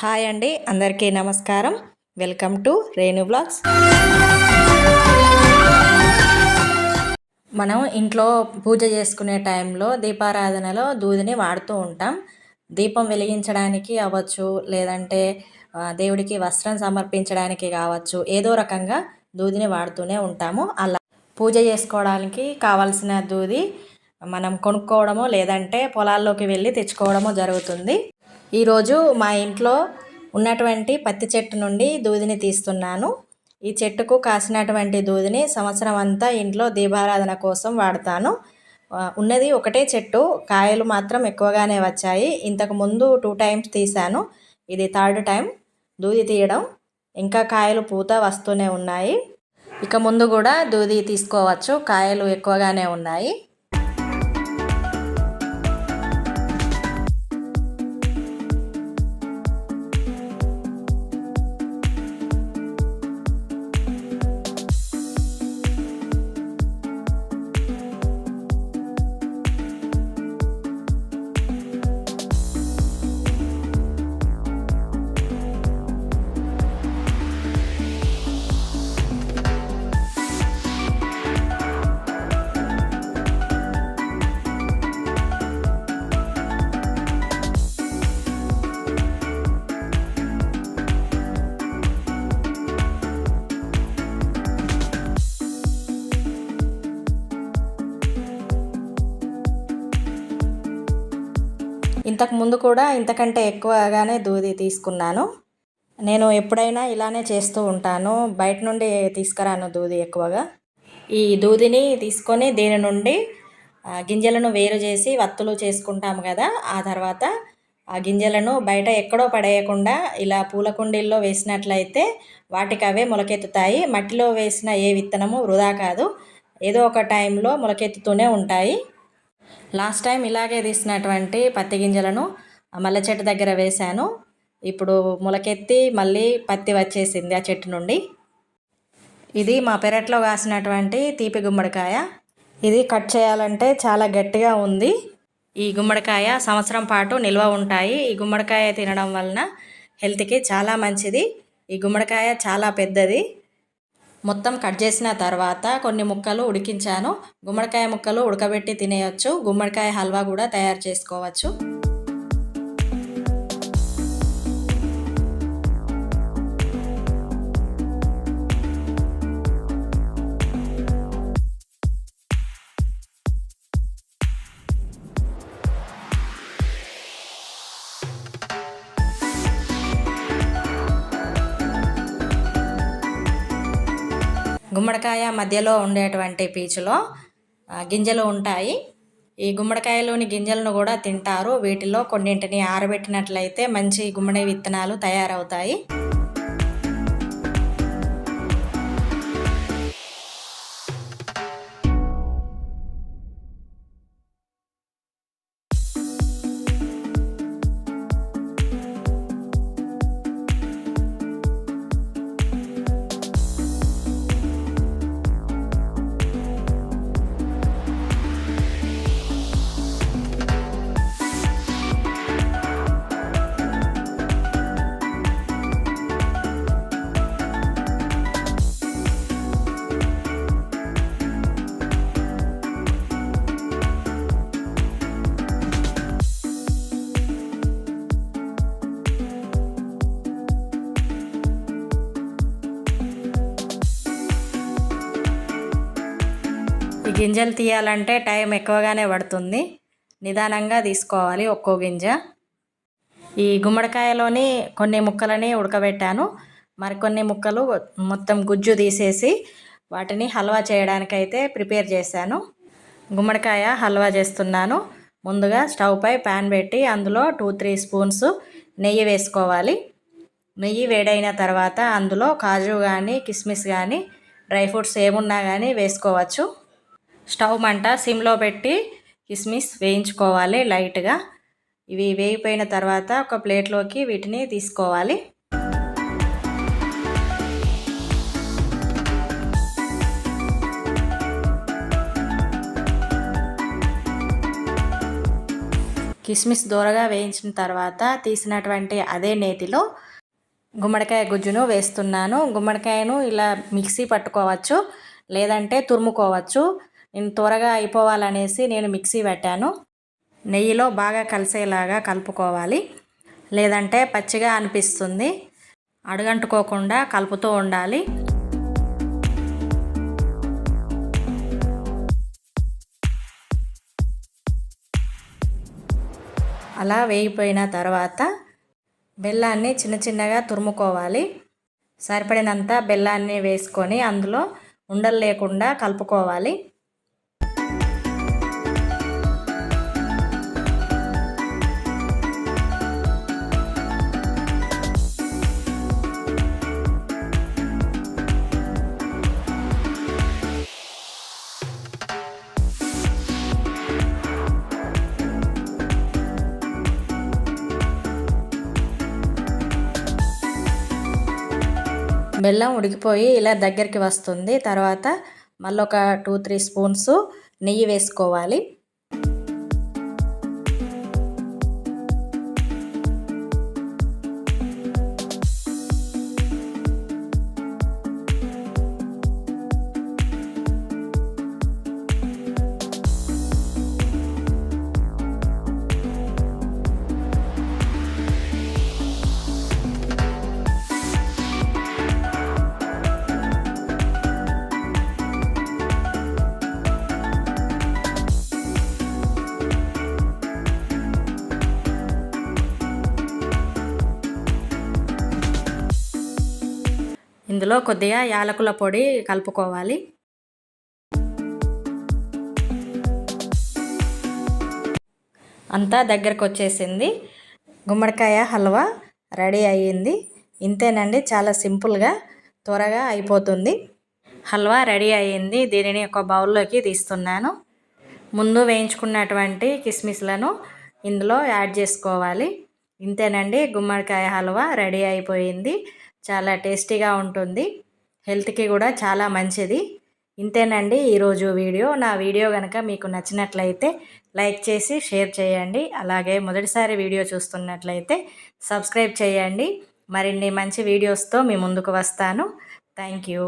Hi అండి, అందరికీ నమస్కారం. Welcome to Renu blogs. మనం ఇంట్లో పూజ చేసుకునే టైంలో దీపారాధనలో దూదిని వాడుతూ ఉంటాం. దీపం వెలిగించడానికి అవ్వచ్చు, లేదంటే దేవుడికి వస్త్రం సమర్పించడానికి కావచ్చు, ఏదో రకంగా దూదిని వాడుతూనే ఉంటాము. అలా పూజ చేసుకోవడానికి కావాల్సిన దూది మనం కొనుక్కోవడమో లేదంటే పొలాల్లోకి వెళ్ళి తెచ్చుకోవడమో జరుగుతుంది. ఈరోజు మా ఇంట్లో ఉన్నటువంటి పత్తి చెట్టు నుండి దూదిని తీస్తున్నాను. ఈ చెట్టుకు కాసినటువంటి దూదిని సంవత్సరం అంతా ఇంట్లో దీపారాధన కోసం వాడతాను. ఉన్నది ఒకటే చెట్టు, కాయలు మాత్రం ఎక్కువగానే వచ్చాయి. ఇంతకు ముందు 2 టైమ్స్ తీశాను, ఇది 3rd టైం దూది తీయడం. ఇంకా కాయలు పూత వస్తూనే ఉన్నాయి. ఇక ముందు కూడా దూది తీసుకోవచ్చు, కాయలు ఎక్కువగానే ఉన్నాయి. ఇంతకు ముందు కూడా ఇంతకంటే ఎక్కువగానే దూది తీసుకున్నాను. నేను ఎప్పుడైనా ఇలానే చేస్తూ ఉంటాను, బయట నుండి తీసుకురాను దూది ఎక్కువగా. ఈ దూదిని తీసుకొని దీని నుండి గింజలను వేరు చేసి వత్తులు చేసుకుంటాము కదా, ఆ తర్వాత ఆ గింజలను బయట ఎక్కడో పడేయకుండా ఇలా పూల కుండీల్లో వేసినట్లయితే వాటికి అవే మొలకెత్తుతాయి. మట్టిలో వేసిన ఏ విత్తనము వృధా కాదు, ఏదో ఒక టైంలో మొలకెత్తుతూనే ఉంటాయి. లాస్ట్ టైం ఇలాగే తీసినటువంటి పత్తి గింజలను మల్లె చెట్టు దగ్గర వేశాను. ఇప్పుడు మొలకెత్తి మళ్ళీ పత్తి వచ్చేసింది ఆ చెట్టు నుండి. ఇది మా పెరట్లో కాసినటువంటి తీపి గుమ్మడికాయ. ఇది కట్ చేయాలంటే చాలా గట్టిగా ఉంది. ఈ గుమ్మడికాయ సంవత్సరం పాటు నిల్వ ఉంటాయి. ఈ గుమ్మడికాయ తినడం వలన హెల్త్కి చాలా మంచిది. ఈ గుమ్మడికాయ చాలా పెద్దది. మొత్తం కట్ చేసిన తర్వాత కొన్ని ముక్కలు ఉడికించాను. గుమ్మడికాయ ముక్కలు ఉడకబెట్టి తినేయచ్చు, గుమ్మడికాయ హల్వా కూడా తయారు చేసుకోవచ్చు. గుమ్మడికాయ మధ్యలో ఉండేటువంటి పీచులో గింజలు ఉంటాయి. ఈ గుమ్మడికాయలోని గింజలను కూడా తింటారు. వీటిలో కొన్నింటిని ఆరబెట్టినట్లయితే మంచి గుమ్మడి విత్తనాలు తయారవుతాయి. ఈ గింజలు తీయాలంటే టైం ఎక్కువగానే పడుతుంది, నిదానంగా తీసుకోవాలి ఒక్కో గింజ. ఈ గుమ్మడికాయలోని కొన్ని ముక్కలని ఉడకబెట్టాను, మరికొన్ని ముక్కలు మొత్తం గుజ్జు తీసేసి వాటిని హల్వా చేయడానికైతే ప్రిపేర్ చేశాను. గుమ్మడికాయ హల్వా చేస్తున్నాను. ముందుగా స్టవ్ పై ప్యాన్ పెట్టి అందులో 2-3 స్పూన్స్ నెయ్యి వేసుకోవాలి. నెయ్యి వేడైన తర్వాత అందులో కాజు కానీ కిస్మిస్ కానీ డ్రై ఫ్రూట్స్ ఏమున్నా కానీ వేసుకోవచ్చు. స్టవ్ మంట సిమ్లో పెట్టి కిస్మిస్ వేయించుకోవాలి లైట్గా. ఇవి వేగిపోయిన తర్వాత ఒక ప్లేట్లోకి వీటిని తీసుకోవాలి. కిస్మిస్ దూరగా వేయించిన తర్వాత తీసినటువంటి అదే నేతిలో గుమ్మడికాయ గుజ్జును వేస్తున్నాను. గుమ్మడికాయను ఇలా మిక్సీ పట్టుకోవచ్చు, లేదంటే తురుముకోవచ్చు. నేను త్వరగా అయిపోవాలనేసి నేను మిక్సీ పెట్టాను. నెయ్యిలో బాగా కలిసేలాగా కలుపుకోవాలి, లేదంటే పచ్చిగా అనిపిస్తుంది. అడుగంటుకోకుండా కలుపుతూ ఉండాలి. అలా వేగిపోయిన తర్వాత బెల్లాన్ని చిన్న చిన్నగా తురుముకోవాలి. సరిపడినంత బెల్లాన్ని వేసుకొని అందులో ఉండలు లేకుండా కలుపుకోవాలి. బెల్లం ఉడికిపోయి ఇలా దగ్గరికి వస్తుంది. తర్వాత మళ్ళీ ఒక 2-3 స్పూన్స్ నెయ్యి వేసుకోవాలి. ఇందులో కొద్దిగా యాలకుల పొడి కలుపుకోవాలి. అంతా దగ్గరకు వచ్చేసింది. గుమ్మడికాయ హల్వా రెడీ అయ్యింది. ఇంతేనండి, చాలా సింపుల్గా త్వరగా అయిపోతుంది. హల్వా రెడీ అయ్యింది. దీనిని ఒక బౌల్లోకి తీస్తున్నాను. ముందు వేయించుకున్నటువంటి కిస్మిస్లను ఇందులో యాడ్ చేసుకోవాలి. ఇంతేనండి, గుమ్మడికాయ హల్వా రెడీ అయిపోయింది. చాలా టేస్టీగా ఉంటుంది, హెల్త్కి కూడా చాలా మంచిది. ఇంతేనండి ఈరోజు వీడియో. నా వీడియో కనుక మీకు నచ్చినట్లయితే లైక్ చేసి షేర్ చేయండి. అలాగే మొదటిసారి వీడియో చూస్తున్నట్లయితే సబ్స్క్రైబ్ చేయండి. మరిన్ని మంచి వీడియోస్తో మీ ముందుకు వస్తాను. Thank you.